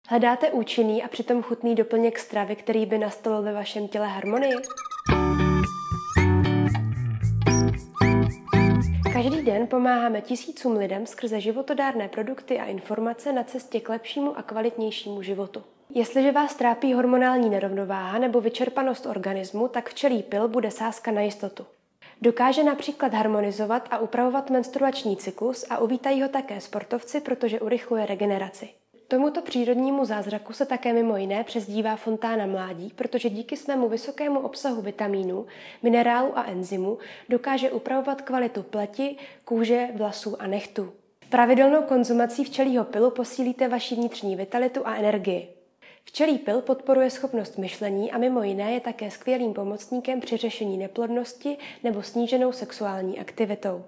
Hledáte účinný a přitom chutný doplněk stravy, který by nastolil ve vašem těle harmonii? Každý den pomáháme tisícům lidem skrze životodárné produkty a informace na cestě k lepšímu a kvalitnějšímu životu. Jestliže vás trápí hormonální nerovnováha nebo vyčerpanost organismu, tak včelí pil bude sázka na jistotu. Dokáže například harmonizovat a upravovat menstruační cyklus a uvítají ho také sportovci, protože urychluje regeneraci. Tomuto přírodnímu zázraku se také mimo jiné přezdívá fontána mládí, protože díky svému vysokému obsahu vitamínů, minerálů a enzymů dokáže upravovat kvalitu pleti, kůže, vlasů a nechtů. Pravidelnou konzumací včelího pilu posílíte vaši vnitřní vitalitu a energii. Včelí pil podporuje schopnost myšlení a mimo jiné je také skvělým pomocníkem při řešení neplodnosti nebo sníženou sexuální aktivitou.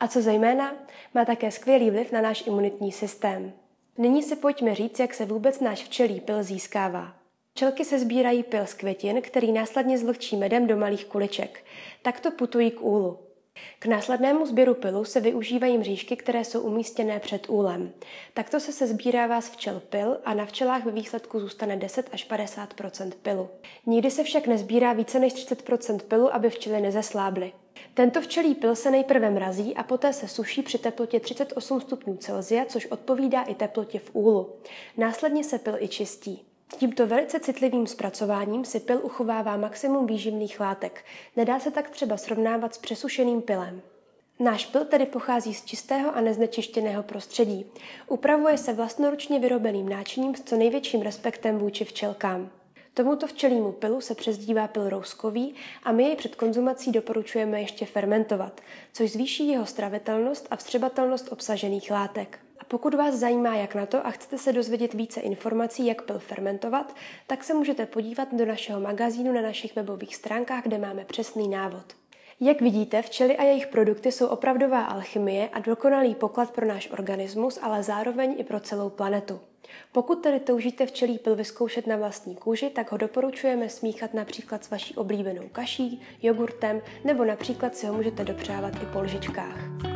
A co zejména, má také skvělý vliv na náš imunitní systém. Nyní si pojďme říct, jak se vůbec náš včelí pil získává. Včelky se sbírají pil z květin, který následně zvlhčí medem do malých kuliček. Takto putují k úlu. K následnému sběru pilu se využívají mřížky, které jsou umístěné před úlem. Takto se sbírává z včel pil a na včelách ve výsledku zůstane 10 až 50 % pilu. Nikdy se však nezbírá více než 30 % pilu, aby včely nezeslábly. Tento včelí pil se nejprve mrazí a poté se suší při teplotě 38 stupňů Celsia, což odpovídá i teplotě v úlu. Následně se pil i čistí. Tímto velice citlivým zpracováním si pil uchovává maximum výživných látek. Nedá se tak třeba srovnávat s přesušeným pilem. Náš pil tedy pochází z čistého a neznečištěného prostředí. Upravuje se vlastnoručně vyrobeným náčiním s co největším respektem vůči včelkám. Tomuto včelímu pilu se přezdívá pil rouskový a my jej před konzumací doporučujeme ještě fermentovat, což zvýší jeho stravitelnost a vstřebatelnost obsažených látek. A pokud vás zajímá, jak na to a chcete se dozvědět více informací, jak pil fermentovat, tak se můžete podívat do našeho magazínu na našich webových stránkách, kde máme přesný návod. Jak vidíte, včely a jejich produkty jsou opravdová alchymie a dokonalý poklad pro náš organismus, ale zároveň i pro celou planetu. Pokud tedy toužíte včelí pil vyzkoušet na vlastní kůži, tak ho doporučujeme smíchat například s vaší oblíbenou kaší, jogurtem nebo například si ho můžete dopřávat i po lžičkách.